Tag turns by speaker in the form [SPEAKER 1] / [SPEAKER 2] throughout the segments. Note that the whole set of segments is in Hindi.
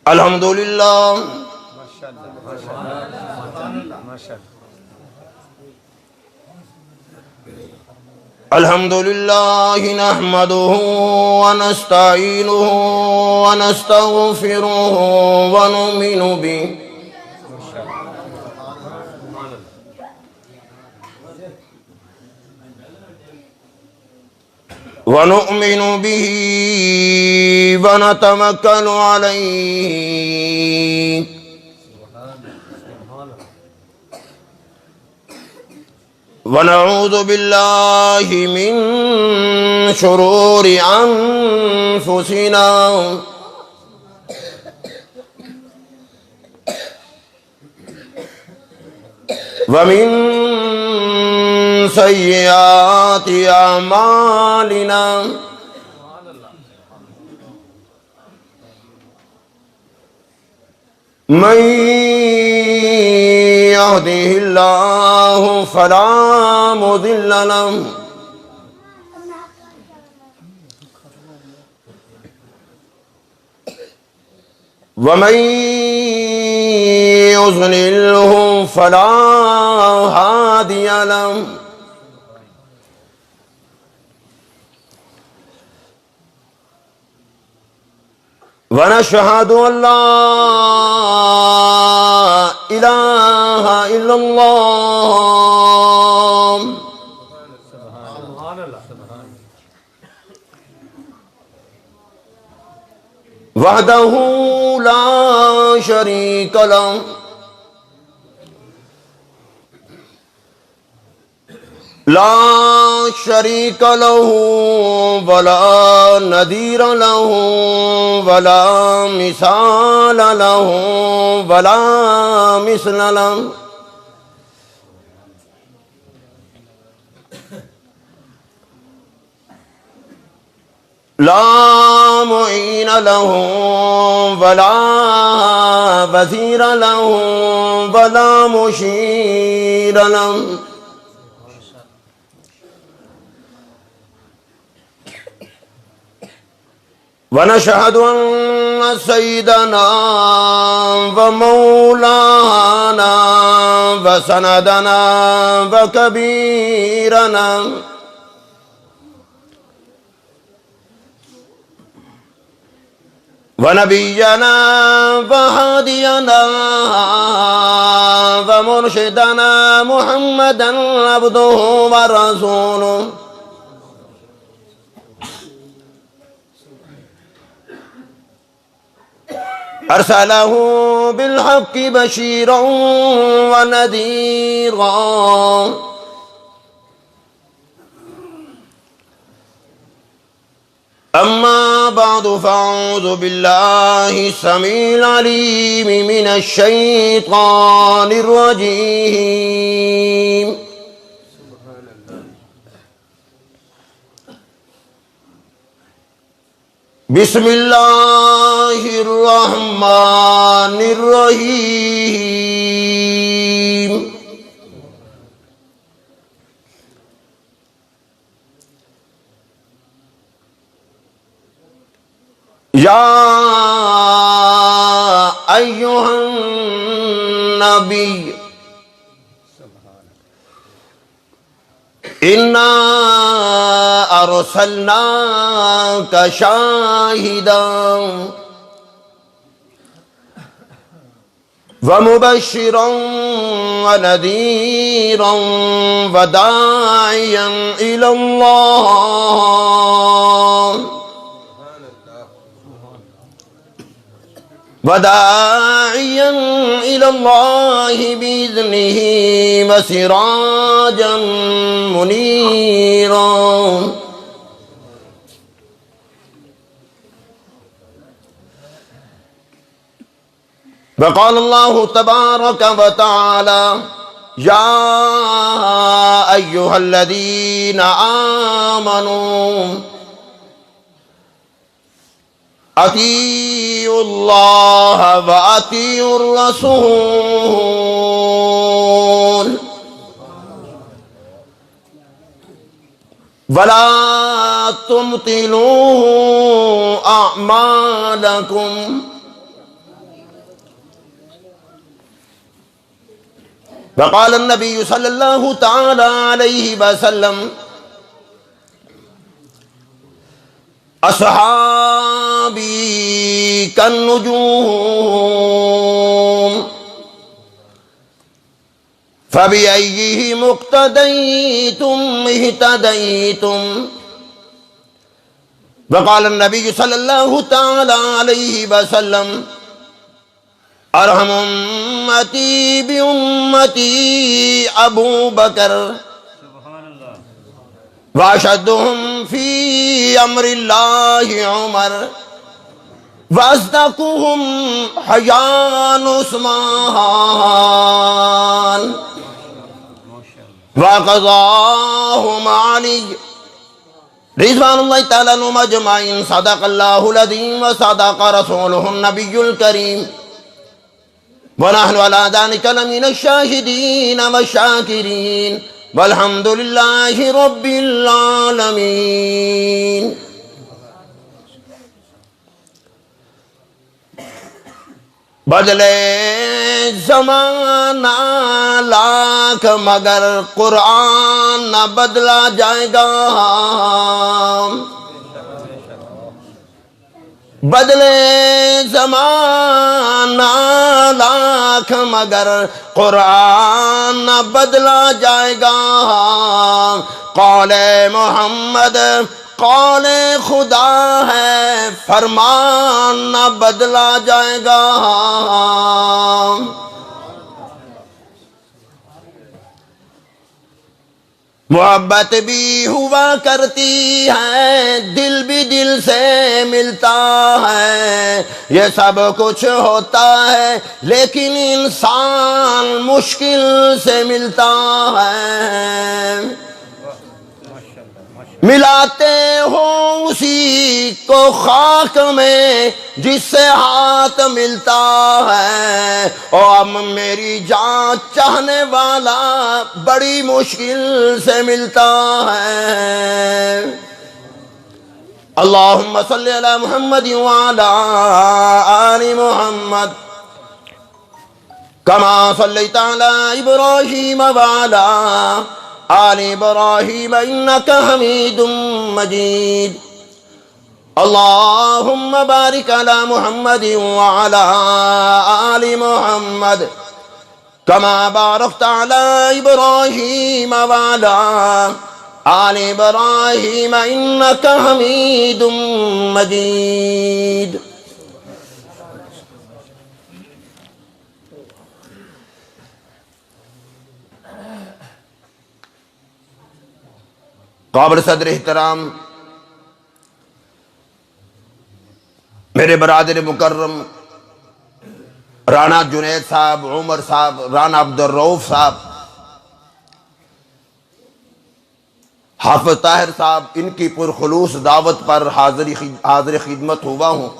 [SPEAKER 1] अल्हम्दुलिल्लाह अल्हम्दुलिल्लाह नहमदुहु व नस्तईनुहु व नस्तगफिरुहु व नुमिनु बिही व नुमिनु बिही व नतवक्कलु अलैहि व नऊज़ु बिल्लाहि मिन शुरूरि अनफुसिना व मिन सय्यिआति अमालिना मन यहदिहिल्लाहु फला मुदिल्ल लहु व मन युज़्लिल्हु फला हादिय लहु व नशहदु अल्ला इलाहा इल्लल्लाह वहदहु ला शरीक लहु ला शरीक लहु वला नदीर लहु वला मिसाल लहु वला मिस्ल लहु ला मुईन लहु वला वज़ीर लहु वला मुशीर लहु व नशहदु अन्न सय्यदना व मौलाना व सनदना व कबीरना व नबियना व हादियना व मुर्शिदना मुहम्मदन अब्दुहु व रसूलुहु अरसलहु बिलहक्कि बशीरन व नज़ीरा अम्मा बअदु फ़अऊज़ु बिल्लाहि समीइल अलीम मिनश शैतानिर रजीम बिस्मिल्लाहिर रहमानिर रहीम या अय्युहन नबी इन्ना अरसलनाका शाहिदन व मुबश्शिरन व नज़ीरन व दाइयन इलल्लाह वदाइयन इलल्लाहि बिइज़्निहि व सिराजन मुनीरा वक़ाल अल्लाहु तबारक व तआला या अय्युहल्लज़ीना आमनू अतीउल्लाह व अतीउर रसूल वला तुमतिलू अमालकुम वक़ाल नबी सल्लल्लाहु तआला अलैहि वसल्लम अस्हाबी कन्नुजूम फबिअय्यिही मुक़्तदैतुम इह्तदैतुम। वक़ाल नबी सल्लल्लाहु तआला अलैहि वसल्लम अरहम उम्मती बि उम्मती अबू बकर वाशद्दुहुम फी अम्रिल्लाहि उमर वअस्दक़ुहुम हयान उस्मान वक़ज़ाहुम अली रिज़वानुल्लाहि तआला अलैहिम अजमईन। सदक़ल्लाहुल अज़ीम व सदक़ रसूलुहुन नबियुल करीम व नहनु अला ज़ालिका लमिनश शाहिदीन व शाकिरीन वल्हम्दुलिल्लाहि रब्बिल आलमीन। बदले ज़माना लाख मगर कुरान न बदला जाएगा। बदले ज़माना लाख मगर कुरान न बदला जाएगा। कौले मोहम्मद कौले खुदा है फरमान न बदला जाएगा। मोहब्बत भी हुआ करती है दिल भी दिल से मिलता है। ये सब कुछ होता है लेकिन इंसान मुश्किल से मिलता है। मिलाते हो उसी को खाक में जिससे हाथ मिलता है। और अब मेरी जान चाहने वाला बड़ी मुश्किल से मिलता है। अल्लाहुम्मा सल्ली अला मुहम्मद व अला आलि मुहम्मद कमा सल्लैता अला इब्राहीम व अला आलि इब्राहीम इन्नका हमीदुम मजीद। अल्लाहुम्मा बारिक अला मुहम्मद व अला आलि मुहम्मद कमा बारकता अला इब्राहीम व अला आलि इब्राहीम इन्नका हमीदुम मजीद। काबिल सदर एहतराम मेरे बरादर मुकर्रम राना जुनैद साहब, उमर साहब, राना अब्दुल रऊफ साहब, हाफिज ताहिर साहब, इनकी पुरखुलूस दावत पर हाजिर खिदमत हुआ हूँ।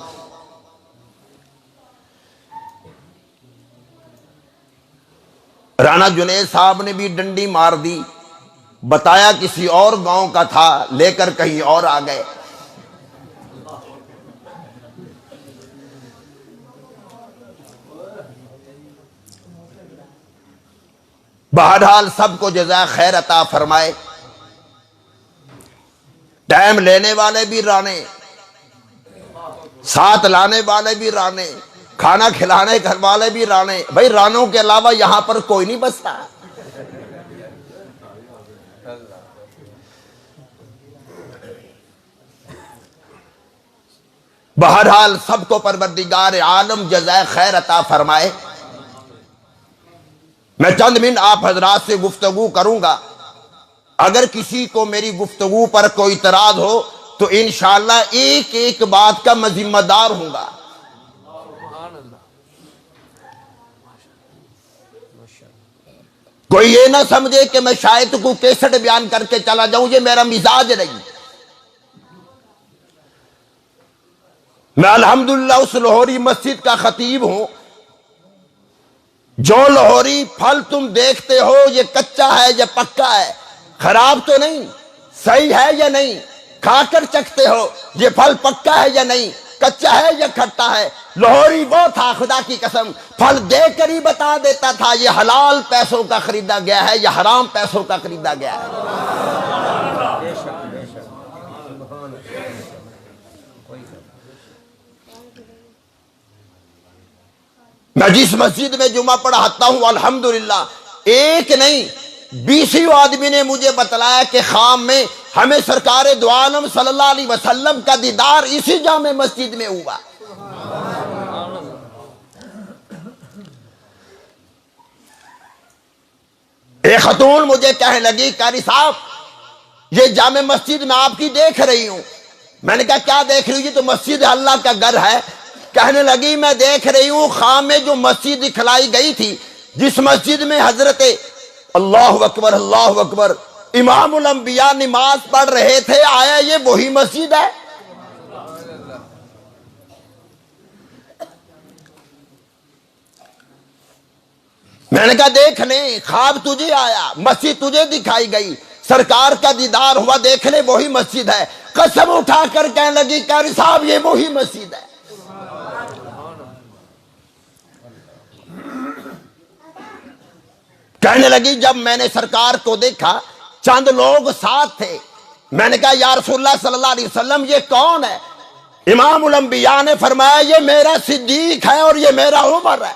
[SPEAKER 1] राना जुनैद साहब ने भी डंडी मार दी, बताया किसी और गांव का था, लेकर कहीं और आ गए। बहरहाल सबको जज़ा खैर अता फरमाए। टाइम लेने वाले भी राने, साथ लाने वाले भी राने, खाना खिलाने घर वाले भी राने। भाई रानों के अलावा यहां पर कोई नहीं बसता। बहरहाल सबको परवरदिगार आलम जज़ाए खैर अता फरमाए। मैं चंद मिनट आप हजरात से गुफ्तगू करूंगा। अगर किसी को मेरी गुफ्तगू पर कोई इतराज हो तो इंशाअल्लाह एक एक बात का मैं जिम्मेदार हूंगा। कोई ये ना समझे कि मैं शायद को कैसेट बयान करके चला जाऊं, ये मेरा मिजाज नहीं। मैं अल्हम्दुलिल्लाह उस लाहौरी मस्जिद का खतीब हूं। जो लाहौरी फल तुम देखते हो ये कच्चा है या पक्का है, खराब तो नहीं, सही है या नहीं, खाकर चखते हो ये फल पक्का है या नहीं, कच्चा है या खट्टा है। लाहौरी वो था खुदा की कसम, फल देकर ही बता देता था ये हलाल पैसों का खरीदा गया है या हराम पैसों का खरीदा गया है। मैं जिस मस्जिद में जुमा पढ़ाता हूं अल्हम्दुलिल्लाह एक नहीं 20 आदमी ने मुझे बतलाया कि खाम में हमें सरकार दो आलम सल्लल्लाहु अलैहि वसल्लम का दीदार इसी जामे मस्जिद में हुआ। एक खतून मुझे कहने लगी कारी साहब ये जामे मस्जिद में आपकी देख रही हूं। मैंने कहा क्या देख रही हूं? ये तो मस्जिद अल्लाह का घर है। कहने लगी मैं देख रही हूं खाम में जो मस्जिद दिखलाई गई थी, जिस मस्जिद में हजरत अल्लाहु अकबर इमामुल अंबिया नमाज पढ़ रहे थे, आया ये वही मस्जिद है। मैंने कहा देख ले, ख्वाब तुझे आया, मस्जिद तुझे दिखाई गई, सरकार का दीदार हुआ, देख ले वही मस्जिद है। कसम उठाकर कहने लगी कारी साहब ये वही मस्जिद है। कहने लगी जब मैंने सरकार को देखा चंद लोग साथ थे, मैंने कहा या रसूलुल्लाह सल्लल्लाहु अलैहि वसल्लम ये कौन है? इमामुल अंबिया ने फरमाया ये मेरा सिद्दीक है और ये मेरा उमर है।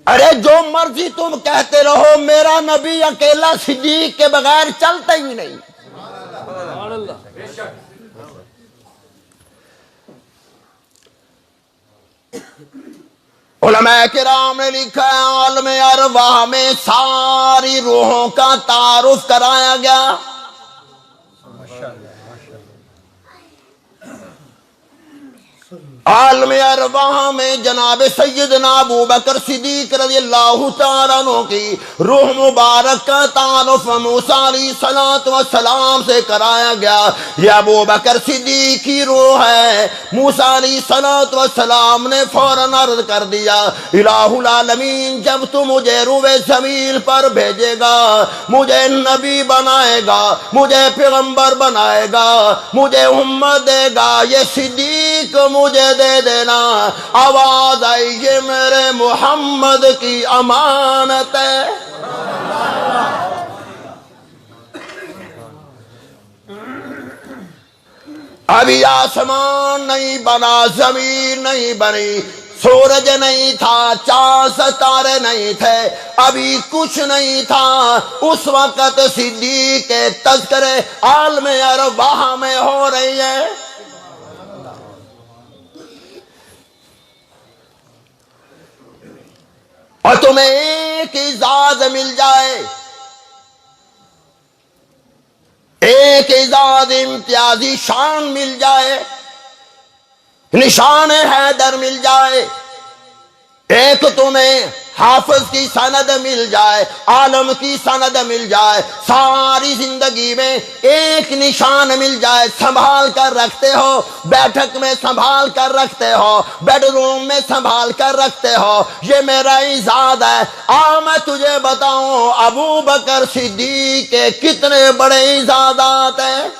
[SPEAKER 1] अरे जो मर्जी तुम कहते रहो, मेरा नबी अकेला सिद्दीक के बगैर चलता ही नहीं। उलमा किराम ने लिखा है आलम अरवाह में सारी रूहों का तारुफ कराया गया। आलम अरवाह में जनाब सैयदना अबू बकर सिद्दीक रज़ियल्लाहु तआला अन्हु की रूह मुबारक का तारुफ मूसा अलैहिस्सलातु वस्सलाम से कराया गया। ये अबू बकर सिद्दीक की रूह है। मूसा अलैहिस्सलातु वस्सलाम ने फौरन अर्ज कर दिया इलाहुल आलमीन जब तू मुझे रूए ज़मीन पर भेजेगा, मुझे नबी बनाएगा, मुझे पैगंबर बनाएगा, मुझे उम्मत देगा, ये सिद्दीक मुझे दे देना। आवाज आई ये मेरे मोहम्मद की अमानत है। अभी आसमान नहीं बना, जमीन नहीं बनी, सूरज नहीं था, चांद सितारे नहीं थे, अभी कुछ नहीं था। उस वक्त सिद्दीक के तज़किरे आलम अरवाह में हो रही है। और तुम्हें एक इजाज मिल जाए, एक इजाज इम्तियाजी शान मिल जाए, निशान हैदर मिल जाए, एक तुम्हें हाफिज की सनद मिल जाए, आलम की सनद मिल जाए, सारी जिंदगी में एक निशान मिल जाए, संभाल कर रखते हो, बैठक में संभाल कर रखते हो, बेडरूम में संभाल कर रखते हो, ये मेरा इजाद है। आ मैं तुझे बताऊं अबू बकर सिद्दीक के कितने बड़े इजादात हैं।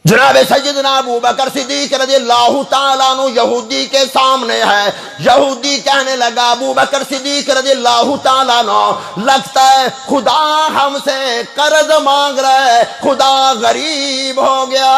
[SPEAKER 1] जनाब सैयदना अबू बकर सिद्दीक रज़ियल्लाहु ताला अन्हु यहूदी के सामने है। यहूदी कहने लगा अबू बकर सिद्दीक रज़ियल्लाहु ताला अन्हु लगता है खुदा हमसे कर्ज मांग रहा है, खुदा गरीब हो गया।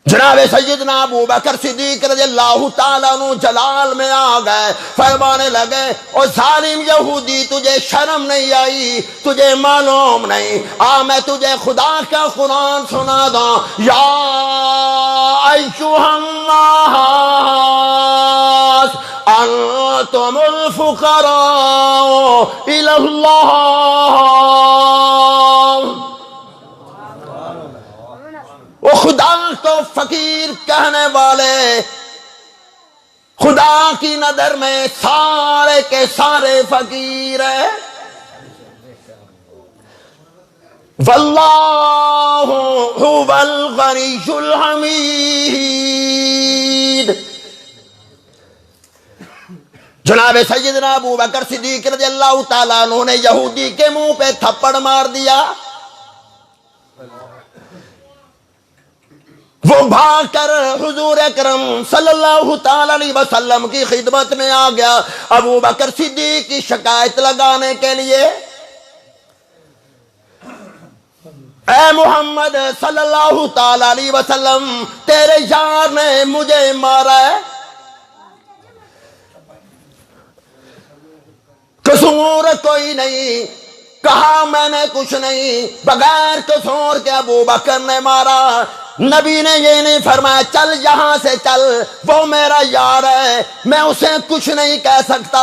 [SPEAKER 1] जनाब सैयदना अबू बकर सिद्दीक रज़ियल्लाहु ताला अन्हु जलाल में आ गए, फरमाने लगे ओ जालिम यहूदी तुझे शर्म नहीं आई, तुझे मालूम नहीं, आ मैं तुझे खुदा का कुरान सुना दूं। या अय्युहन्नास अंतुमुल फुकरा इलल्लाह। वो खुदा को फकीर कहने वाले खुदा की नजर में सारे के सारे फकीर है। वल्लाहु हुवल गनियुल हमीद। जनाब सैयदना अबू बकर सिद्दीक रज़ियल्लाहु ताला अन्हु ने यहूदी के मुंह पे थप्पड़ मार दिया। वो भागकर हुजूर अकरम सल्लल्लाहु ताला अलैहि वसल्लम की खिदमत में आ गया अबू बकर सिद्दीक की शिकायत लगाने के लिए। ऐ मोहम्मद सल्लल्लाहु ताला अलैहि वसल्लम, तेरे यार ने मुझे मारा है, कसूर कोई नहीं। कहा मैंने कुछ नहीं, बगैर कसूर के अबू बकर ने मारा। नबी ने ये नहीं फरमाया चल यहां से चल, वो मेरा यार है, मैं उसे कुछ नहीं कह सकता,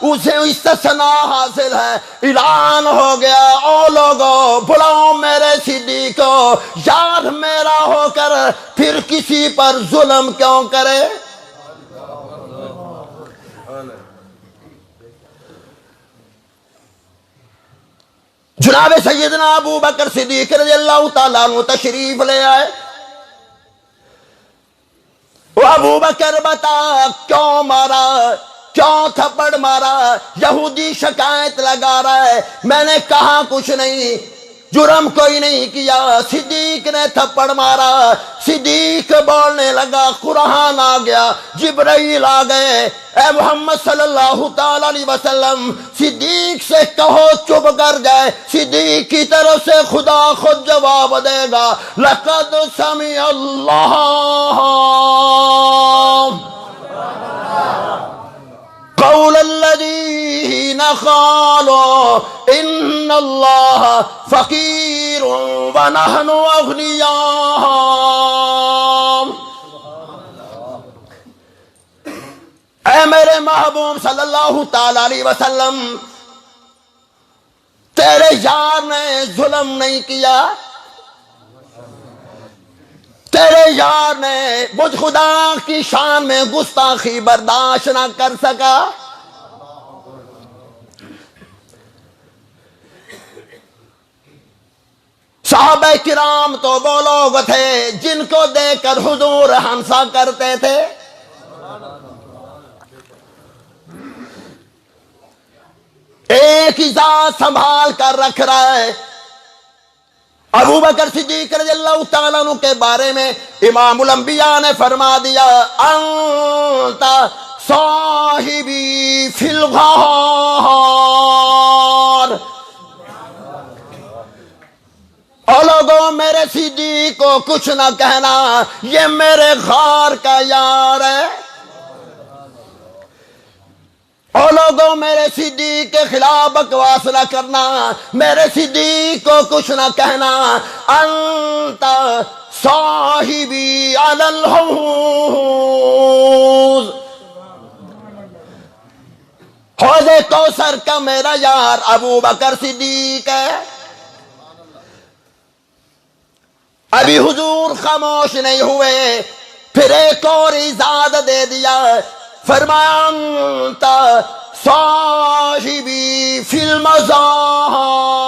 [SPEAKER 1] उसे इस्तिस्ना हासिल है। ऐलान हो गया, ओ लोगों बुलाओ मेरे सिद्दीक को, यार मेरा होकर फिर किसी पर जुल्म क्यों करे। जनाब सैयदना अबू बकर सिद्दीक रज़ियल्लाहु ताला अन्हु तशरीफ ले आए। वो अबू बकर बता क्यों मारा, क्यों थप्पड़ मारा। यहूदी शिकायत लगा रहा है, मैंने कहा कुछ नहीं, जुर्म कोई नहीं किया। सिद्दीक ने थप्पड़ मारा। सिद्दीक बोलने लगा, कुरान आ गया, जिब्राइल आ गए, ऐ मोहम्मद सल्लल्लाहु ताला अलैहि वसल्लम सिद्दीक से कहो चुप कर जाए। सिद्दीक की तरफ से खुदा खुद जवाब देगा, लक़द समी अल्लाह कौलल्लज़ीना क़ालू इन्नल्लाह फ़क़ीरुन व नहनु अग़निया। ऐ मेरे महबूब सल्लल्लाहु ताला अलैहि वसल्लम, तेरे यार ने जुल्म नहीं किया, तेरे यार ने मुझ खुदा की शान में गुस्ताखी बर्दाश्त ना कर सका। सहाबा किराम तो वो लोग थे जिनको देखकर हुजूर हंसा करते थे। एक ही जात संभाल कर रख रहा है। अबू बकर सिद्दीक रज़ियल्लाहु ताला अन्हु के बारे में इमामुल अंबिया ने फरमा दिया, अंता साहिबी फिल गार। और लोगों मेरे सिद्दीक को कुछ ना कहना, ये मेरे गार का यार है। और लोगों मेरे सिद्दीक के खिलाफ बकवास न करना, मेरे सिद्दीक को कुछ न कहना। अंता साहिबी अलल हौज़, हौज़े कौसर का मेरा यार अबू बकर सिद्दीक है। अभी हुजूर खामोश नहीं हुए, फिर एक और इजाजत दे दिया, फरमाया साहिबी फिल मज़ार,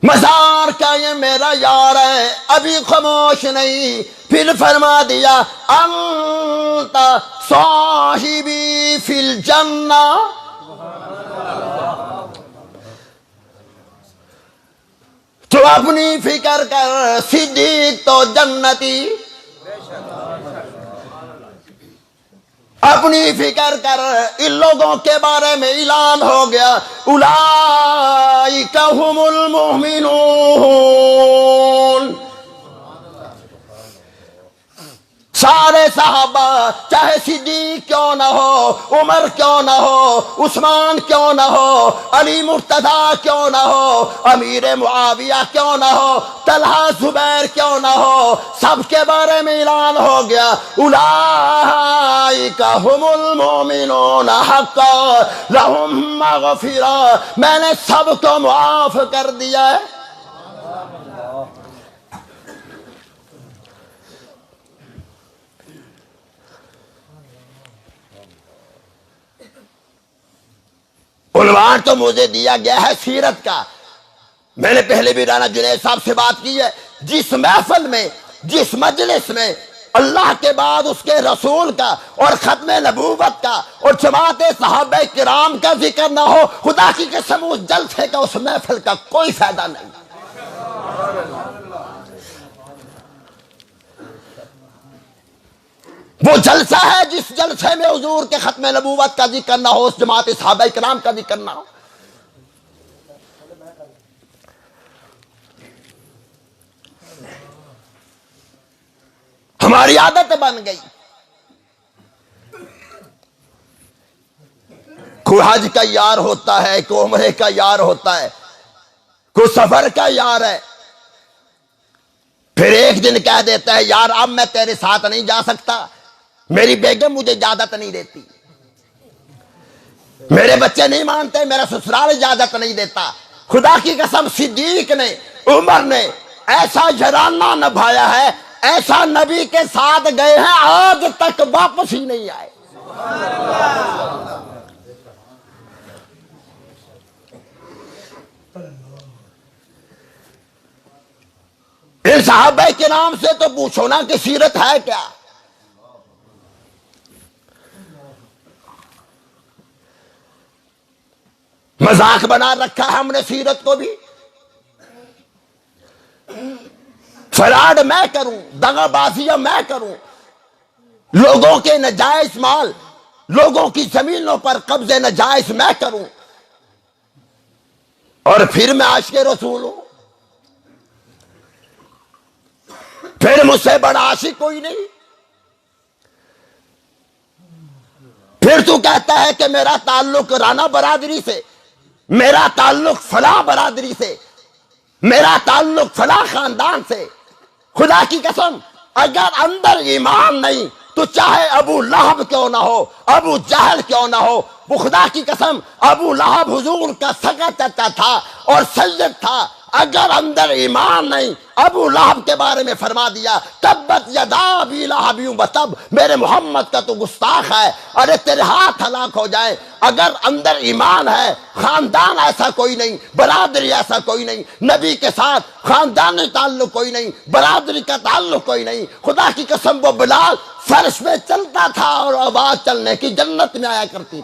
[SPEAKER 1] मज़ार का ये मेरा यार है। अभी खामोश नहीं, फिर फरमा दिया अंता साहिबी फिल जन्ना। तो अपनी फिक्र कर, सिद्दीक तो जन्नती, अपनी फिक्र कर। इन लोगों के बारे में ऐलान हो गया, उलाइका हुमुल मुमिनून। सारे साहबा, चाहे सिद्दीक क्यों ना हो, उमर क्यों ना हो, उस्मान क्यों ना हो, अली मुर्तदा क्यों ना हो, अमीर मुआविया क्यों ना हो, तलहा जुबैर क्यों ना हो, सबके बारे में ऐलान हो गया, उलाइका हुमुल मोमिनून हक्का लहुम मग़फ़िरा। मैंने सबको मुआफ कर दिया है। उन्वान तो मुझे दिया गया है सीरत का। मैंने पहले भी राना जुनैद साहब से बात की है, जिस महफिल में, जिस मजलिस में अल्लाह के बाद उसके रसूल का और खत्म नबूवत का और जमात सहाबा किराम का जिक्र ना हो, खुदा की कसम उस जलसे का, उस महफिल का कोई फायदा नहीं। वो जलसा है जिस जलसे में हुजूर के खत्म नबूवत का जिक्र ना हो, उस जमात सहाबा किराम का जिक्र ना हो। हमारी आदत बन गई, कोई हज का यार होता है, कोई उम्रे का यार होता है, कोई सफर का यार है, फिर एक दिन कह देता है यार अब मैं तेरे साथ नहीं जा सकता, मेरी बेगम मुझे इजाजत नहीं देती, मेरे बच्चे नहीं मानते, मेरा ससुराल इजाजत नहीं देता। खुदा की कसम सिद्दीक ने, उमर ने ऐसा जराना निभाया है, ऐसा नबी के साथ गए हैं, आज तक वापस ही नहीं आए। इन साहबे के नाम से तो पूछो ना कि सीरत है क्या। मजाक बना रखा है हमने सीरत को भी। फराड मैं करूं, दगाबाजियां मैं करूं, लोगों के नजायज माल, लोगों की जमीनों पर कब्जे नजायज मैं करूं, और फिर मैं आशिक़े रसूल हूं, फिर मुझसे बड़ा आशिक कोई नहीं। फिर तू कहता है कि मेरा ताल्लुक राना बरादरी से, मेरा ताल्लुक फला बरादरी से, मेरा ताल्लुक फला खानदान से। खुदा की कसम अगर अंदर ईमान नहीं तो चाहे अबू लहब क्यों ना हो, अबू जहल क्यों ना हो, वो खुदा की कसम अबू लहब हुजूर का सगा चाचा था और सैयद था, अगर अंदर ईमान नहीं, अबू लहब के बारे में फरमा दिया तब्बत यदा अबी लहब तब, मेरे मोहम्मद का तो गुस्ताख है, अरे तेरे हाथ हलाक हो जाए। अगर अंदर ईमान है, खानदान ऐसा कोई नहीं, बरादरी ऐसा कोई नहीं, नबी के साथ खानदानी ताल्लुक कोई नहीं, बरादरी का ताल्लुक कोई नहीं। खुदा की कसम वो बिलाल फर्श में चलता था और आवाज चलने की जन्नत में आया करती थी।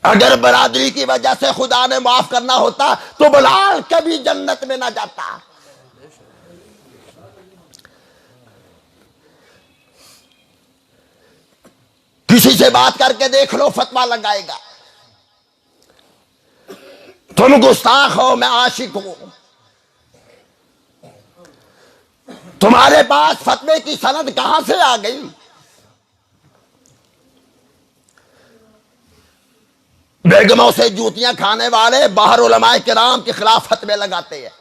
[SPEAKER 1] अगर बरादरी की वजह से खुदा ने माफ करना होता तो बिलाल कभी जन्नत में ना जाता। किसी से बात करके देख लो, फतवा लगाएगा तुम गुस्ताख हो, मैं आशिक हूं। तुम्हारे पास फतवे की सनद कहां से आ गई? बेगमों से जूतियां खाने वाले बाहर उलमाए किराम के खिलाफ फतवे लगाते हैं।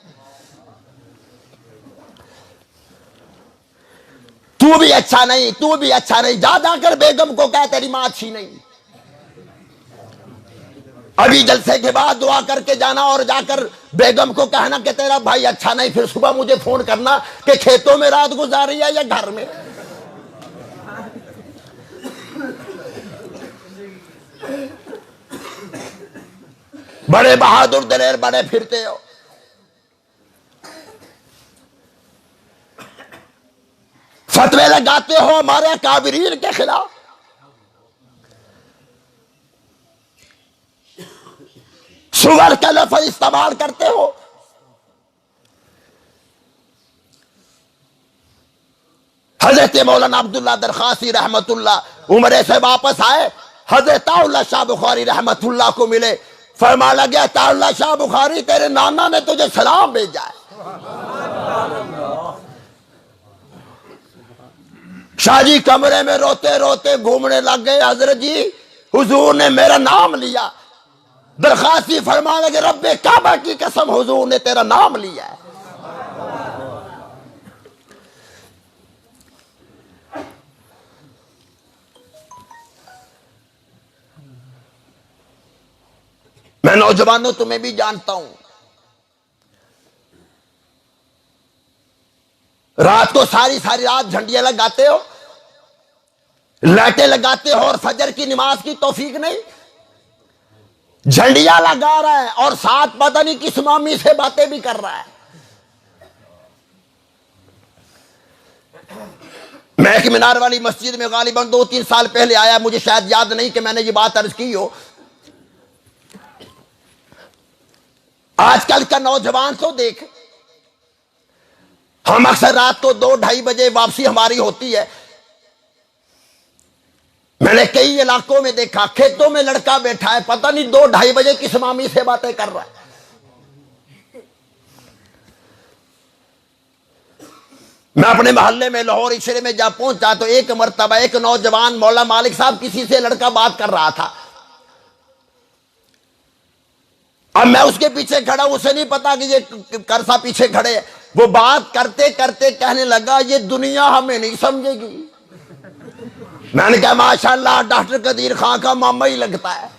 [SPEAKER 1] तू भी अच्छा नहीं, तू भी अच्छा नहीं, जा जाकर बेगम को कह तेरी मां अच्छी नहीं। अभी जलसे के बाद दुआ करके जाना और जाकर बेगम को कहना कि तेरा भाई अच्छा नहीं, फिर सुबह मुझे फोन करना कि खेतों में रात गुजारी है या घर में। बड़े बहादुर दलेर बड़े फिरते हो। फतवे लगाते हो हमारे काबिरीन के खिलाफ। सुगर का लफ्ज़ इस्तेमाल करते हो। हजरत मौलाना अब्दुल्ला दरखासी रहमतुल्लाह उमरे से वापस आए, हजरत ताउल्ला शाह बुखारी रहमतुल्लाह को मिले, फरमा लगे ताउल्ला शाह बुखारी तेरे नाना ने तुझे सलाम भेजा है। शाहजी कमरे में रोते रोते घूमने लग गए, हजरत जी हुजूर ने मेरा नाम लिया। दरखास्ती फरमा लगे रब्बे काबा की कसम हुजूर ने तेरा नाम लिया है। मैं नौजवानों तुम्हें भी जानता हूं, रात को सारी सारी रात झंडियां लगाते हो, लाइटें लगाते हो और फजर की नमाज की तौफीक नहीं। झंडियां लगा रहा है और साथ पता नहीं किस मामी से बातें भी कर रहा है। मैं एक मीनार वाली मस्जिद में गालिबन 2-3 साल पहले आया, मुझे शायद याद नहीं कि मैंने ये बात अर्ज की हो। आजकल का नौजवान तो देख, हम अक्सर रात को 2-2:30 बजे वापसी हमारी होती है। मैंने कई इलाकों में देखा, खेतों में लड़का बैठा है, पता नहीं 2-2:30 बजे किस मामी से बातें कर रहा है। मैं अपने मोहल्ले में लाहौर इशरे में जब पहुंचा तो एक मर्तबा एक नौजवान मौला मालिक साहब किसी से लड़का बात कर रहा था। अब मैं उसके पीछे खड़ा, उसे नहीं पता कि ये करसा पीछे खड़े है। वो बात करते करते कहने लगा, ये दुनिया हमें नहीं समझेगी। मैंने कहा माशाल्लाह, डॉक्टर कदीर खां का मामा ही लगता है।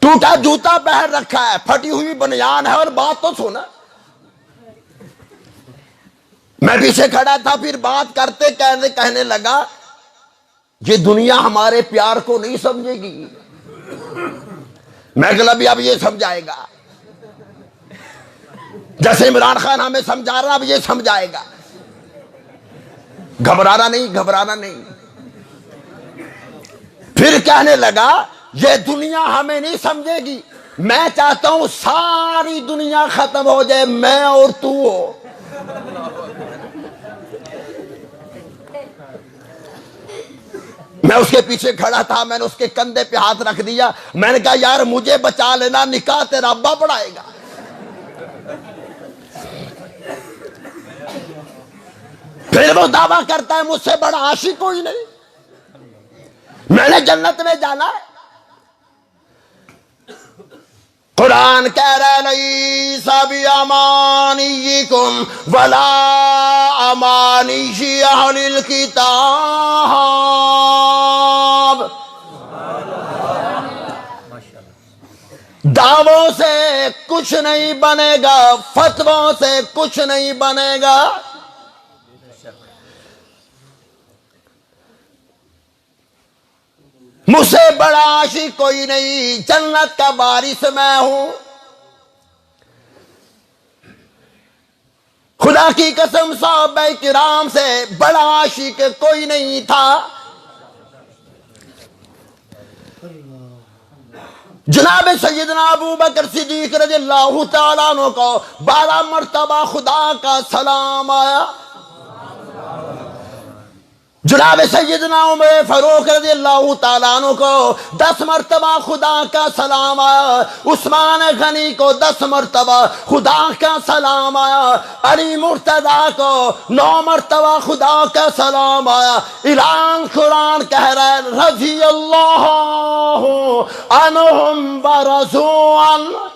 [SPEAKER 1] टूटा जूता पहन रखा है, फटी हुई बनियान है और बात तो सुना। मैं पीछे खड़ा था, फिर बात करते कहने लगा, ये दुनिया हमारे प्यार को नहीं समझेगी। मैं कहा अब ये समझाएगा, जैसे इमरान खान हमें समझा रहा, अब ये समझाएगा। घबराना नहीं, घबराना नहीं। फिर कहने लगा, ये दुनिया हमें नहीं समझेगी, मैं चाहता हूं सारी दुनिया खत्म हो जाए, मैं और तू हो। मैं उसके पीछे खड़ा था, मैंने उसके कंधे पे हाथ रख दिया। मैंने कहा यार मुझे बचा लेना, निकाह तेरा अब्बा पढ़ाएगा। फिर वो दावा करता है मुझसे बड़ा आशिक कोई नहीं, मैंने जन्नत में जाना है। कुरान कह रहा नहीं, सभी अमानियकुम वला अमानी अहलिल किताब। दावों से कुछ नहीं बनेगा, फतवों से कुछ नहीं बनेगा। मुझसे बड़ा आशिक कोई नहीं, जन्नत का वारिस मैं हूं। खुदा की कसम, सहाबाए किराम से बड़ा आशिक कोई नहीं था। जनाब सैयदना अबू बकर सिद्दीक रज़ियल्लाहु ताला अन्हु को 12 मर्तबा खुदा का सलाम आया। जनाब सैयदना उमर फारूक रज़ियल्लाहु ताला अन्हु को 10 मर्तबा खुदा का सलाम आया। उस्मान गनी को 10 मर्तबा खुदा का सलाम आया। अली मुर्तजा को 9 मर्तबा खुदा का सलाम आया। ईरान कुरान कह रहा है, रज़ियल्लाहु अन्हुम व रज़ू अन्हु,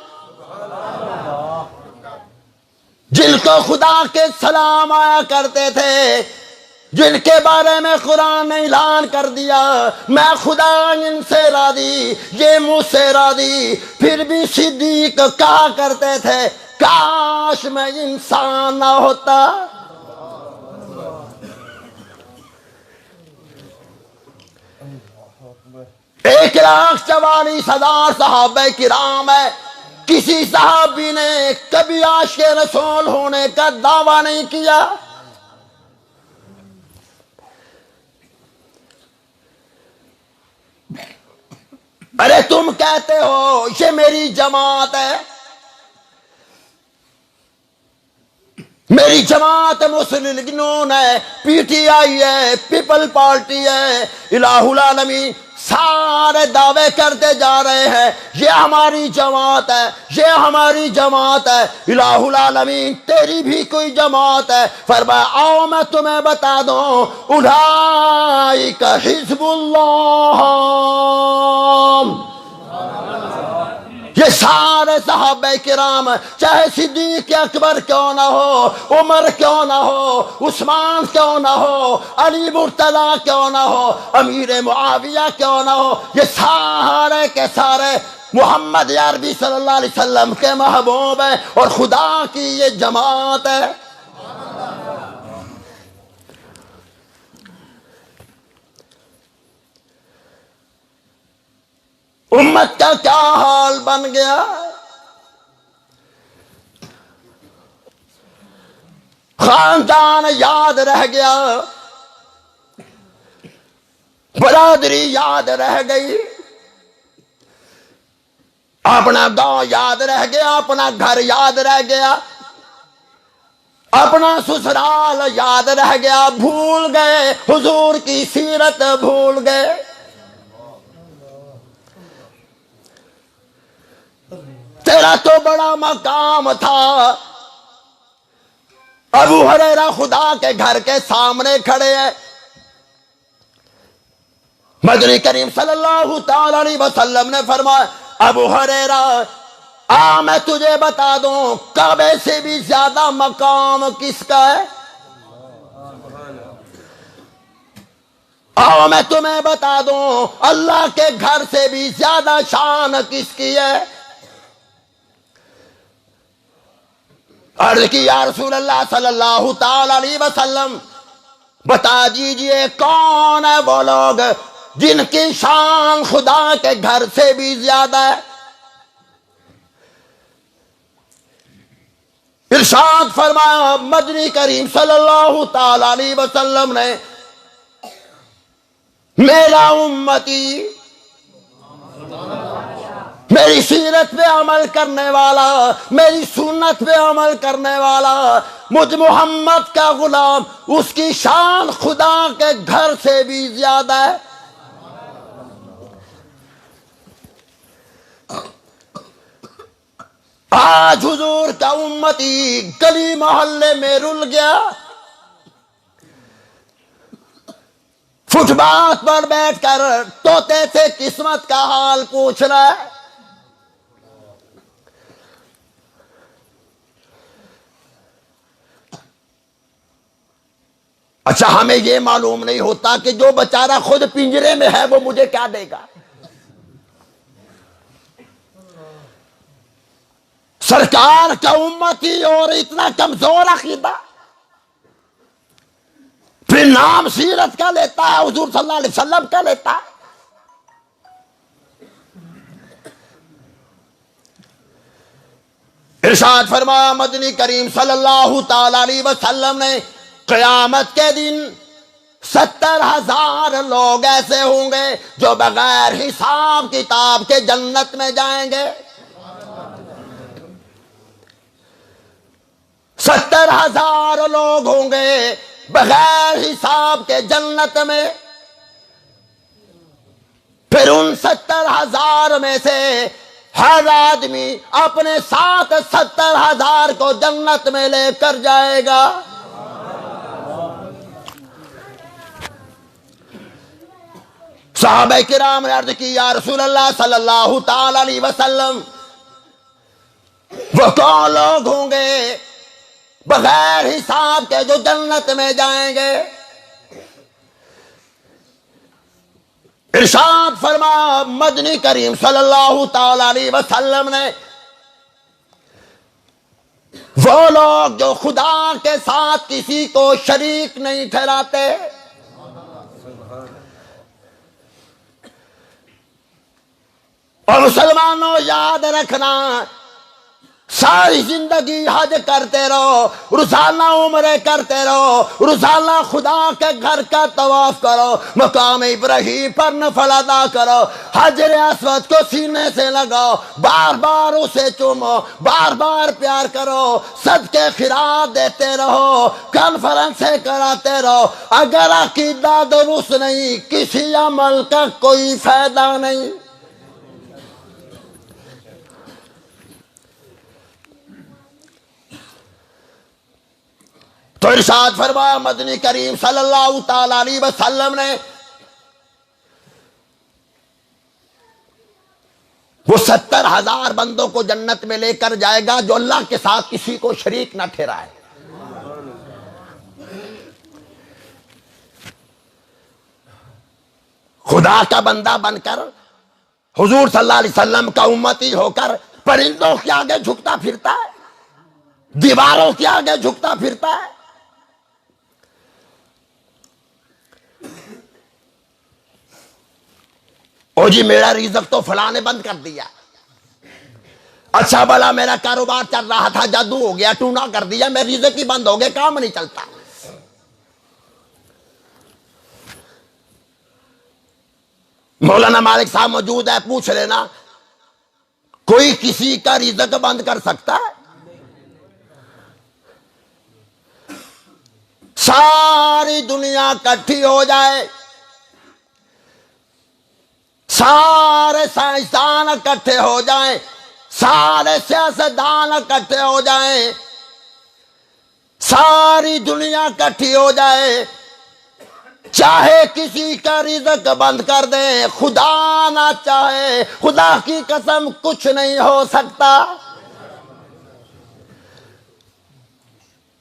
[SPEAKER 1] जिनको खुदा के सलाम आया करते थे, जिनके बारे में कुरान ने ऐलान कर दिया, मैं खुदा इनसे राजी, ये मुझसे राजी। फिर भी सिद्दीक कहा करते थे, काश मैं इंसान ना होता। 1,44,000 सहाबे किराम है, किसी सहाबी ने कभी आशिक़े रसूल होने का दावा नहीं किया। अरे तुम कहते हो ये मेरी जमात है, मेरी जमात मुस्लिम लीग नून है, पीटीआई है, पीपल पार्टी है, इलाहुल आलमीन सारे दावे करते जा रहे हैं ये हमारी जमात है, ये हमारी जमात है। इलाहुल आलमीन तेरी भी कोई जमात है। फरमाया आओ मैं तुम्हें बता दूं, उलाइका हिज़्बुल्लाह, ये सारे सहाबे किराम, चाहे सिद्दीक अकबर क्यों ना हो, उमर क्यों ना हो, उस्मान क्यों ना हो, अली मुर्तजा क्यों ना हो, अमीर मुआविया क्यों ना हो, ये सारे के सारे मोहम्मद अरबी सल्लल्लाहु अलैहि वसल्लम के महबूब है और खुदा की ये जमात है। उम्मत का क्या हाल बन गया। खानदान याद रह गया, बरादरी याद रह गई, अपना गांव याद रह गया, अपना घर याद रह गया, अपना ससुराल याद रह गया। भूल गए हुजूर की सीरत, भूल गए। तेरा तो बड़ा मकाम था। अबू हुरैरा खुदा के घर के सामने खड़े हैं। मदनी करीम सल्लल्लाहु ताला अलैहि वसल्लम ने फरमाया, अबू हुरैरा आ मैं तुझे बता दूं काबे से भी ज्यादा मकाम किसका है। आओ मैं तुम्हें बता दूं अल्लाह के घर से भी ज्यादा शान किसकी है। अर्ज की या रसूल अल्लाह सल्लल्लाहु ताला अलैहि वसल्लम, बता दीजिए कौन है वो लोग जिनकी शान खुदा के घर से भी ज्यादा है। इरशाद फरमाया मदनी करीम सल्लल्लाहु ताला अलैहि वसल्लम ने, मेरा उम्मती, मेरी सीरत पे अमल करने वाला, मेरी सुन्नत पे अमल करने वाला, मुझ मोहम्मद का गुलाम, उसकी शान खुदा के घर से भी ज्यादा है। आज हुजूर का उम्मती गली मोहल्ले में रुल गया, फुटपाथ पर बैठकर तोते से किस्मत का हाल पूछ रहा है। अच्छा, हमें यह मालूम नहीं होता कि जो बेचारा खुद पिंजरे में है वो मुझे क्या देगा। सरकार का उम्मती और इतना कमजोर अकीदा, फिर नाम सीरत का लेता है, हुजूर सल्लल्लाहु अलैहि वसल्लम का लेता है। इरशाद फरमाया मदनी करीम सल्लल्लाहु ताला अलैहि वसल्लम ने, क़यामत के दिन 70,000 लोग ऐसे होंगे जो बगैर हिसाब किताब के जन्नत में जाएंगे। 70,000 लोग होंगे बगैर हिसाब के जन्नत में। फिर उन 70,000 में से हर आदमी अपने साथ 70,000 को जन्नत में लेकर जाएगा। सहाबा किराम ने अर्ज की, या रसूल अल्लाह सल्लल्लाहु ताला अलैहि वसल्लम, वो कौन लोग होंगे बगैर हिसाब के जो जन्नत में जाएंगे। इरशाद फरमा मदनी करीम सल्लल्लाहु ताला अलैहि वसल्लम ने, वो लोग जो खुदा के साथ किसी को शरीक नहीं ठहराते। और मुसलमानों याद रखना, सारी जिंदगी हज करते रहो, रोजाना उम्रे करते रहो, रोजाना खुदा के घर का तवाफ करो, मकाम इब्राहीम पर नफल अदा करो, हजर अस्वद को सीने से लगाओ, बार बार उसे चूमो, बार बार प्यार करो, सदके खिरात देते रहो, कॉन्फ्रेंसें कराते रहो। अगर अकीदा दुरुस्त नहीं, किसी अमल का कोई फायदा नहीं। तो इरशाद फरमाया मदनी करीम सल्लल्लाहु ताला अलैहि वसल्लम ने, वो 70,000 बंदों को जन्नत में लेकर जाएगा जो अल्लाह के साथ किसी को शरीक न ठहराए। खुदा का बंदा बनकर हुजूर सल्लल्लाहु अलैहि वसल्लम का उम्मती होकर परिंदों के आगे झुकता फिरता है, दीवारों के आगे झुकता फिरता है। ओ जी मेरा रिज़्क तो फलां ने बंद कर दिया, अच्छा भला मेरा कारोबार चल रहा था, जादू हो गया, टूना कर दिया, मेरा रिज़्क ही बंद हो गया, काम नहीं चलता। मौलाना मालिक साहब मौजूद है, पूछ लेना, कोई किसी का रिज़्क बंद कर सकता है? सारी दुनिया इकट्ठी हो जाए, सारे साइंसदान इकट्ठे हो जाएं, सारे सियासतदान इकट्ठे हो जाएं, सारी दुनिया इकट्ठी हो जाए, चाहे किसी का रिज़्क बंद कर दे, खुदा ना चाहे, खुदा की कसम कुछ नहीं हो सकता।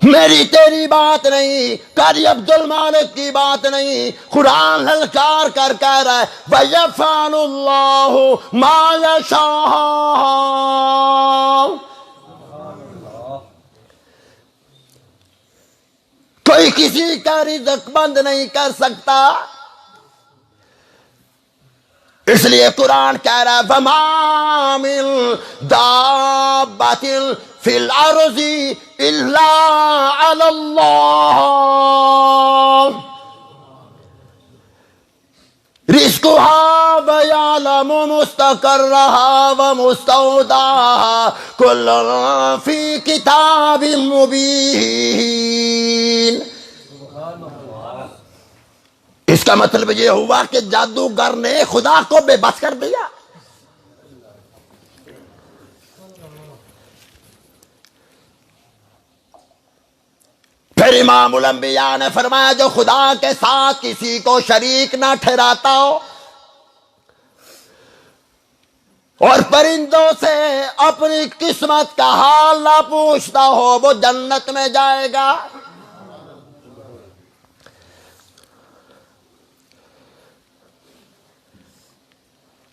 [SPEAKER 1] मेरी तेरी बात नहीं, कारी अब्दुल मालिक की बात नहीं, कुरान ललकार कर कह रहा है वयफ़अलुल्लाहु मा यशा। कोई किसी का रिज़्क बंद नहीं कर सकता। इसलिए कुरान कह रहा है वमा मिन दाब्बतिन फिल अर्ज़ि इल्ला अलल्लाह रिज़्कुहा व यअलमु मुस्तक़र्रहा व मुस्तौदाहा कुल्लुन फ़ी किताबिम मुबीन। इसका मतलब ये हुआ कि जादूगर ने खुदा को बेबस कर दिया। फिर इमामुल अंबिया ने फरमाया जो खुदा के साथ किसी को शरीक ना ठहराता हो और परिंदों से अपनी किस्मत का हाल ना पूछता हो, वो जन्नत में जाएगा।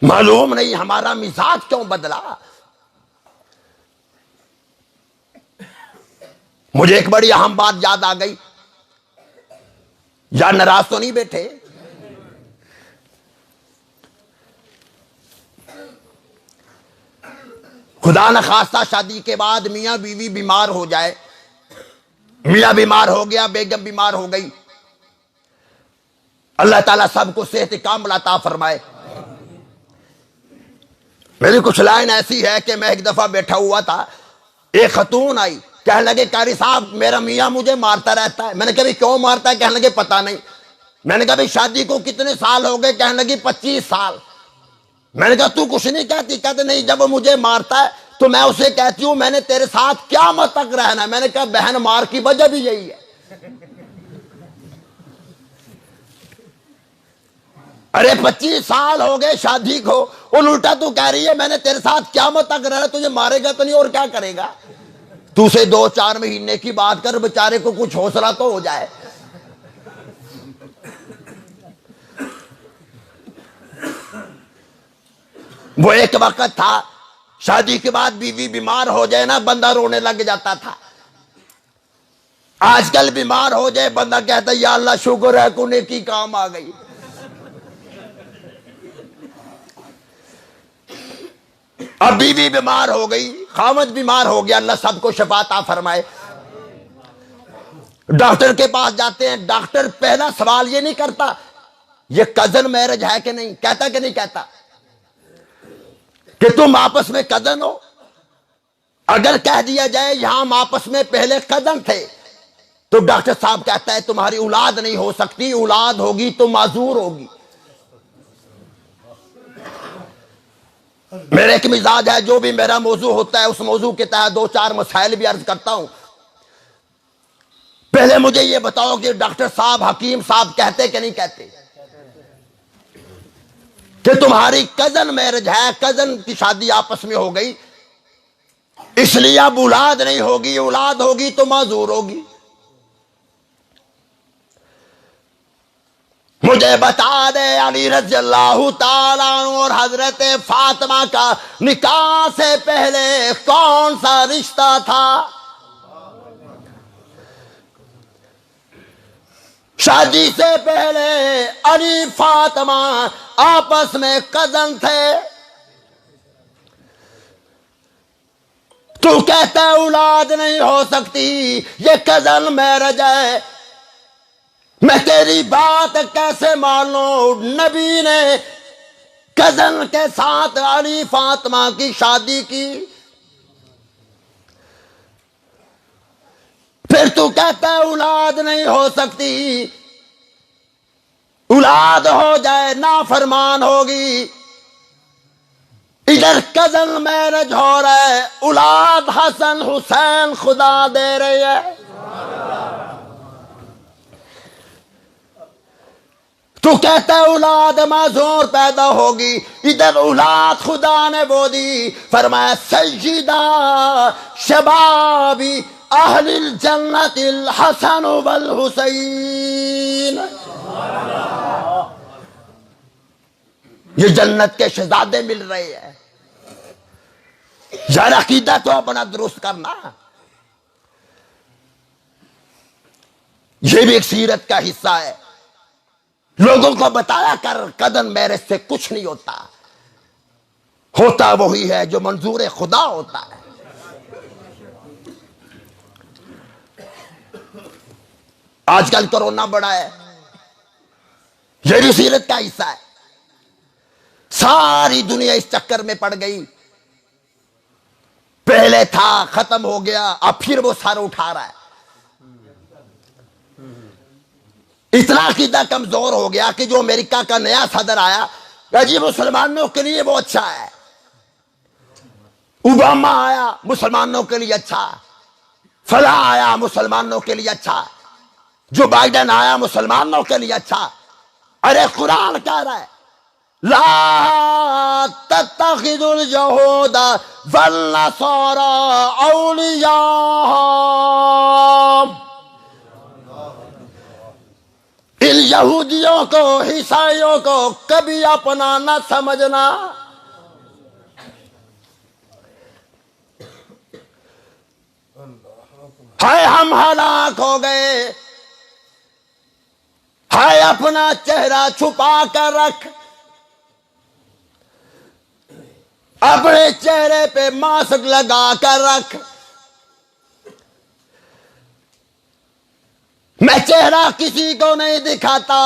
[SPEAKER 1] मालूम नहीं हमारा मिजाज क्यों बदला। मुझे एक बड़ी अहम बात याद आ गई, या नाराज तो नहीं बैठे? खुदा न खास्ता शादी के बाद मियां बीवी बीमार हो जाए, मियां बीमार हो गया, बेगम बीमार हो गई, अल्लाह ताला सबको सेहत कामिला अता फरमाए। मेरी कुछ लाइन ऐसी है कि मैं एक दफा बैठा हुआ था, एक खतून आई, कहने लगे कारी साहब मेरा मियाँ मुझे मारता रहता है। मैंने कहा क्यों मारता है? कहने लगे पता नहीं। मैंने कहा भाई शादी को कितने साल हो गए? कहने लगी 25 साल। मैंने कहा तू कुछ नहीं कहती? कहते नहीं, जब वो मुझे मारता है तो मैं उसे कहती हूँ मैंने तेरे साथ क्या मत तक रहना है। मैंने कहा बहन मार की वजह भी यही है। अरे 25 साल हो गए शादी को, उल्टा तू कह रही है मैंने तेरे साथ क्या मत तक रहना, तुझे मारेगा तो नहीं और क्या करेगा? तू से 2-4 महीने की बात कर, बेचारे को कुछ हौसला तो हो जाए। वो एक वक्त था शादी के बाद बीवी बीमार हो जाए ना बंदा रोने लग जाता था। आजकल बीमार हो जाए बंदा कहता या अल्लाह शुक्र है कुने की काम आ गई। अब बीवी बीमार हो गई, खामद बीमार हो गया, अल्लाह सबको शफाअत फरमाए। डॉक्टर के पास जाते हैं, डॉक्टर पहला सवाल ये नहीं करता ये कजन मैरिज है कि नहीं, कहता कि नहीं कहता कि तुम आपस में कजन हो? अगर कह दिया जाए यहां हम आपस में पहले कजन थे तो डॉक्टर साहब कहता है तुम्हारी औलाद नहीं हो सकती, औलाद होगी तो माजूर होगी। मेरे एक मिजाज है, जो भी मेरा मौजू होता है उस मौजू के तहत 2-4 मसाइल भी अर्ज करता हूं। पहले मुझे यह बताओ कि डॉक्टर साहब हकीम साहब कहते कि नहीं कहते कि तुम्हारी कजन मैरिज है, कजन की शादी आपस में हो गई, इसलिए अब औलाद नहीं होगी, औलाद होगी तो माजूर होगी। मुझे बता दे अली रज़ी अल्लाह ताला अन्हु और हजरत फातिमा का निकाह से पहले कौन सा रिश्ता था? शादी से पहले अली फातिमा आपस में कजन थे। तू कहता है औलाद नहीं हो सकती, ये कजन मैरिज है। मैं तेरी बात कैसे मान लूं? नबी ने कजन के साथ अली फातिमा की शादी की, फिर तू कहता है औलाद नहीं हो सकती। औलाद हो जाए नाफरमान होगी, इधर कजन मैरिज हो रहा है, औलाद हसन हुसैन खुदा दे रही है। तू कहता है औलाद माजूर पैदा होगी, इधर औलाद खुदा ने वो दी। फरमाया सय्यिदा शबाबी अहलिल जन्नतिल हसन वल हुसैन। ये जन्नत के शहजादे मिल रहे हैं। यार अकीदा तो अपना दुरुस्त करना। ये भी एक सीरत का हिस्सा है। लोगों को बताया कर कदन मैरिज से कुछ नहीं होता, होता वही है जो मंजूर खुदा होता है। आजकल कोरोना बड़ा है, यह भी सीरत का हिस्सा है। सारी दुनिया इस चक्कर में पड़ गई। पहले था, खत्म हो गया, अब फिर वो सर उठा रहा है। इतना अकीदा कमजोर हो गया कि जो अमेरिका का नया सदर आया जी मुसलमानों के लिए वो अच्छा है, ओबामा आया मुसलमानों के लिए अच्छा, फला आया मुसलमानों के लिए अच्छा, जो बाइडेन आया मुसलमानों के लिए अच्छा। अरे कुरान कह रहा है ला तत्तखिजुल यहूदा वल नसारा औलिया। इन यहूदियों को ईसाइयों को कभी अपना न समझना। हाय हम हलाक हो गए, हाय अपना चेहरा छुपा कर रख, अपने चेहरे पे मास्क लगा कर रख। मैं चेहरा किसी को नहीं दिखाता,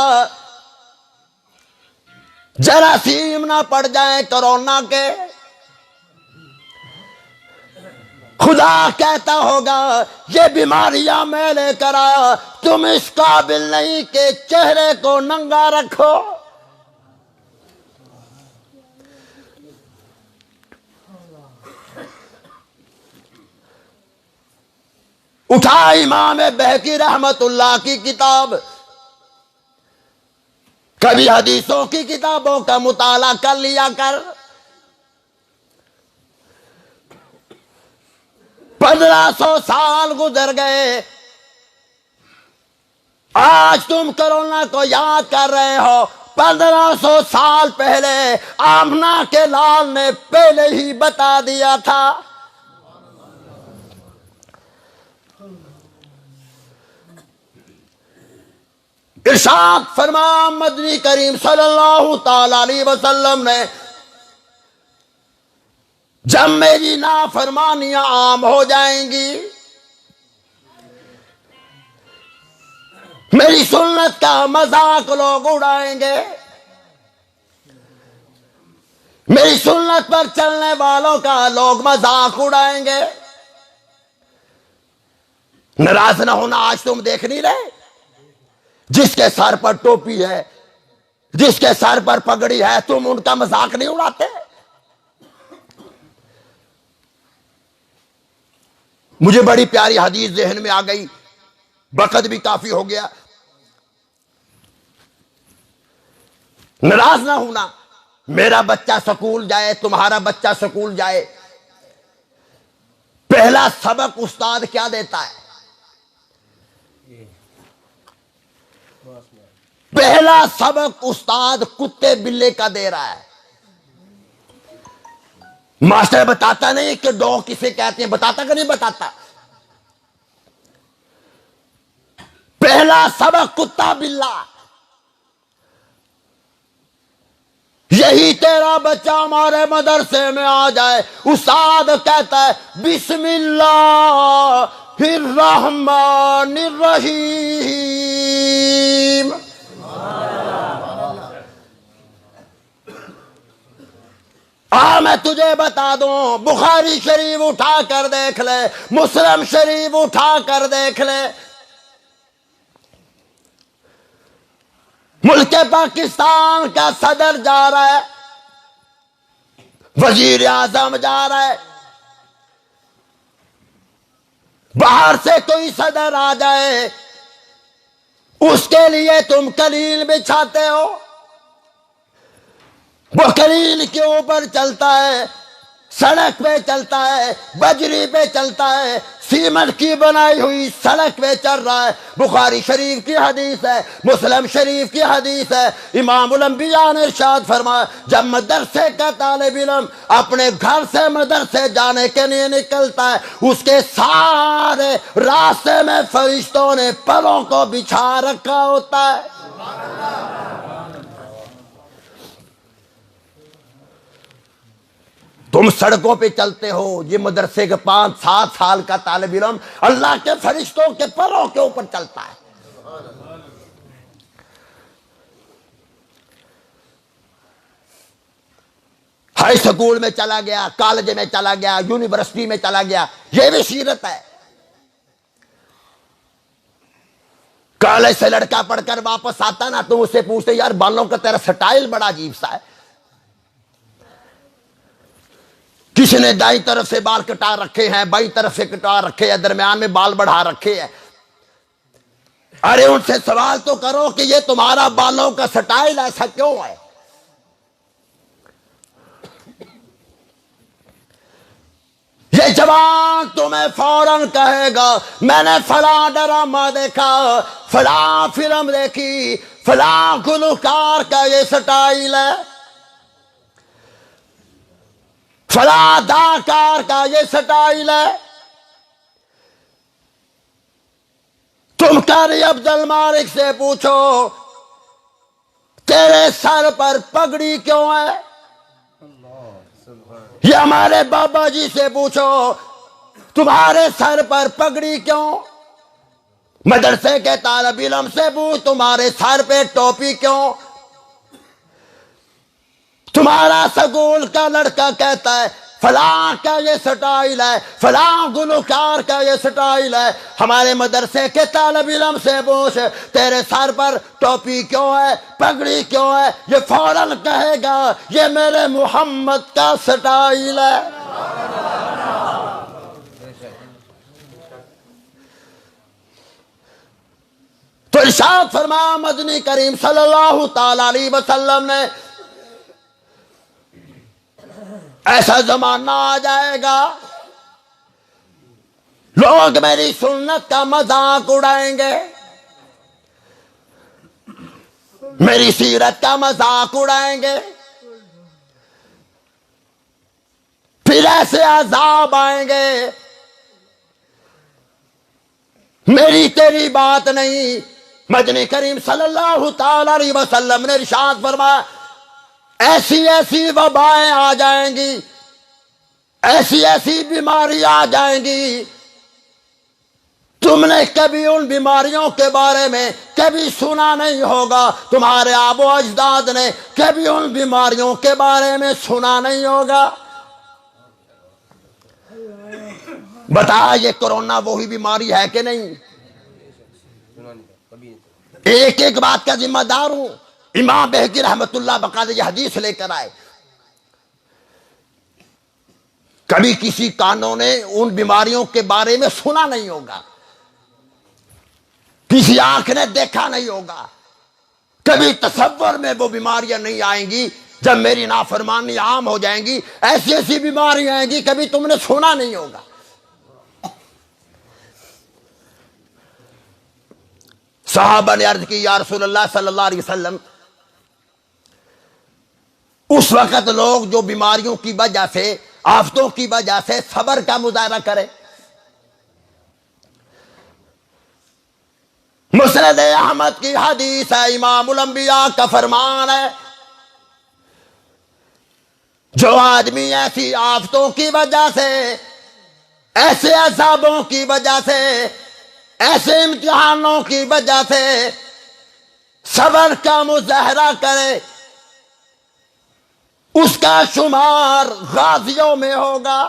[SPEAKER 1] जरासीम ना पड़ जाए कोरोना के। खुदा कहता होगा ये बीमारियां मैं लेकर आया, तुम इस काबिल नहीं कि चेहरे को नंगा रखो। उठा इमाम बहकी रहमतुल्लाह की किताब, कभी हदीसों की किताबों का मुताला कर लिया कर। 1500 साल गुजर गए, आज तुम कोरोना को याद कर रहे हो। 1500 साल पहले आमना के लाल ने पहले ही बता दिया था। इरशाद फरमाया मदनी करीम सल्लल्लाहु ताला अलैहि वसल्लम ने, जब मेरी नाफरमानियां आम हो जाएंगी, मेरी सुन्नत का मजाक लोग उड़ाएंगे, मेरी सुन्नत पर चलने वालों का लोग मजाक उड़ाएंगे। नाराज ना होना, आज तुम देख नहीं रहे जिसके सर पर टोपी है, जिसके सर पर पगड़ी है, तुम उनका मजाक नहीं उड़ाते। मुझे बड़ी प्यारी हदीस ज़हन में आ गई, वक्त भी काफी हो गया। नाराज ना होना, मेरा बच्चा स्कूल जाए, तुम्हारा बच्चा स्कूल जाए, पहला सबक उस्ताद क्या देता है? पहला सबक उस्ताद कुत्ते बिल्ले का दे रहा है। मास्टर बताता नहीं कि डॉग किसे कहते हैं, बताता कि नहीं बताता। पहला सबक कुत्ता बिल्ला। यही तेरा बच्चा हमारे मदरसे में आ जाए, उस्ताद कहता है बिस्मिल्लाहिर्रहमानिर्रहीम। मैं तुझे बता दूं, बुखारी शरीफ उठा कर देख ले, मुस्लिम शरीफ उठा कर देख ले, मुल्क पाकिस्तान का सदर जा रहा है, वजीर आजम जा रहा है, बाहर से कोई सदर आ जाए उसके लिए तुम कलील बिछाते हो, वो कलील के ऊपर चलता है, सड़क पे चलता है, बजरी पे चलता है, सीमेंट की बनाई हुई सड़क पे चल रहा है। बुखारी शरीफ की हदीस है, मुस्लिम शरीफ की हदीस है। इमामुल अंबिया ने इरशाद फरमाया, जब मदरसे का तालिब इल्म अपने घर से मदरसे जाने के लिए निकलता है, उसके सारे रास्ते में फरिश्तों ने परों को बिछा रखा होता है। तुम सड़कों पे चलते हो, ये मदरसे के 5-7 साल का तालिब इल्म अल्लाह के फरिश्तों के पैरों के ऊपर चलता है। हाई स्कूल में चला गया, कॉलेज में चला गया, यूनिवर्सिटी में चला गया, ये भी सीरत है। कॉलेज से लड़का पढ़कर वापस आता ना, तो उससे पूछते यार बालों का तेरा स्टाइल बड़ा अजीब सा है, किसी ने दाई तरफ से बाल कटा रखे हैं, बाई तरफ से कटा रखे हैं, दरमियान में बाल बढ़ा रखे हैं। अरे उनसे सवाल तो करो कि ये तुम्हारा बालों का स्टाइल ऐसा क्यों है। ये जवान तुम्हें फौरन कहेगा मैंने फला ड्रामा देखा, फला फिल्म देखी, फला गुलकार का ये स्टाइल है, फला अदाकार का ये स्टाइल है। तुम कारी अब्दुल मालिक से पूछो तेरे सर पर पगड़ी क्यों है, या हमारे बाबा जी से पूछो तुम्हारे सर पर पगड़ी क्यों, मदरसे के तालिब इल्म से पूछ तुम्हारे सर पे टोपी क्यों। तुम्हारा स्कूल का लड़का कहता है फला का ये स्टाइल है, फला गुलकार का ये स्टाइल है, हमारे मदरसे के तालिब इल्म से पूछ तेरे सर पर टोपी क्यों है, पगड़ी क्यों है, ये फौरन कहेगा ये मेरे मोहम्मद का स्टाइल है। तो इरशाद फरमाया मदनी करीम सल्लल्लाहु ताला अलैहि वसल्लम ने, ऐसा जमाना आ जाएगा लोग मेरी सुन्नत का मजाक उड़ाएंगे, मेरी सीरत का मजाक उड़ाएंगे, फिर ऐसे अजाब आएंगे मेरी तेरी बात नहीं। मदनी करीम सल्लल्लाहु ताला अलैहि वसल्लम ने इरशाद फरमाया ऐसी ऐसी वबाएं आ जाएंगी, ऐसी ऐसी बीमारी आ जाएंगी, तुमने कभी उन बीमारियों के बारे में कभी सुना नहीं होगा, तुम्हारे आबो अजदाद ने कभी उन बीमारियों के बारे में सुना नहीं होगा। बता ये कोरोना वही बीमारी है कि नहीं? एक एक बात का जिम्मेदार हूं। इमाम बहकी रहमतुल्लाह बकायदा ये हदीस लेकर आए, कभी किसी कानों ने उन बीमारियों के बारे में सुना नहीं होगा, किसी आंख ने देखा नहीं होगा, कभी तसव्वुर में वो बीमारियां नहीं आएंगी। जब मेरी नाफरमानी आम हो जाएंगी ऐसी ऐसी बीमारियां आएंगी कभी तुमने सुना नहीं होगा। सहाबा ने अर्ज की, या रसूलल्लाह सल्लल्लाहु अलैहि वसल्लम, उस वक्त लोग जो बीमारियों की वजह से, आफतों की वजह से सब्र का मुजाहरा करें। मुस्नद अहमद की हदीस है, इमामुल अंबिया का फरमान है, जो आदमी ऐसी आफतों की वजह से, ऐसे अज़ाबों की वजह से, ऐसे इम्तिहानों की वजह से सब्र का मुजाहरा करे, उसका शुमार गाजियों में होगा।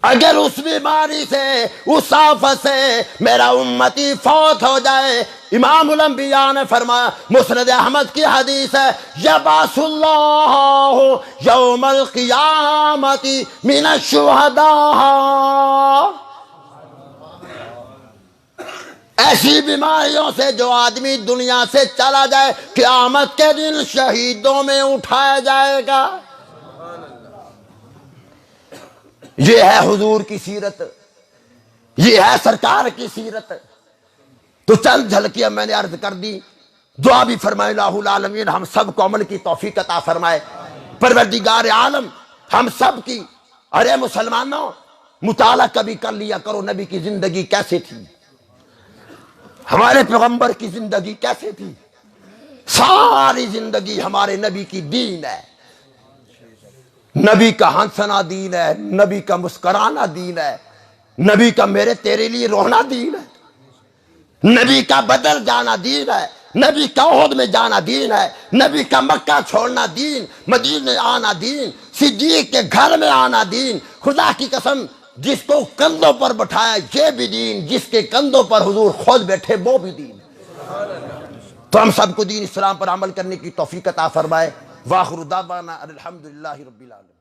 [SPEAKER 1] अगर उस बीमारी से, उस आफत से मेरा उम्मती फौत हो जाए, इमामुल अंबिया ने फरमाया, मुस्नद अहमद की हदीस है, यबासुल्लाहु यौमल क़ियामति मिनश शुहदा। ऐसी बीमारियों से जो आदमी दुनिया से चला जाए, क़यामत के दिन शहीदों में उठाया जाएगा। ये है हुजूर की सीरत, ये है सरकार की सीरत। तो चंद झलकियां मैंने अर्ज कर दी। दुआ भी फरमाए, लाहुल आलमीन हम सब को अमल की तौफीक अता फरमाए। परवरदिगार आलम हम सब की, अरे मुसलमानों, मुताला कभी कर लिया करो नबी की जिंदगी कैसे थी, हमारे पैगंबर की जिंदगी कैसे थी। सारी जिंदगी हमारे नबी की दीन है, नबी का हंसना दीन है, नबी का मुस्कुराना दीन है, नबी का मेरे तेरे लिए रोना दीन है, नबी का बदल जाना दीन है, नबी का ओहद में जाना दीन है, नबी का मक्का छोड़ना दीन, मदीने आना दीन, सिद्दीक के घर में आना दीन। खुदा की कसम, जिसको कंधों पर बैठाया ये भी दीन, जिसके कंधों पर हुजूर खुद बैठे वो भी दीन। तो हम सबको दीन इस्लाम पर अमल करने की तौफीक अता फरमाए। वाखिरु दावाना अल्हम्दुलिल्लाहि रब्बिल आलमीन।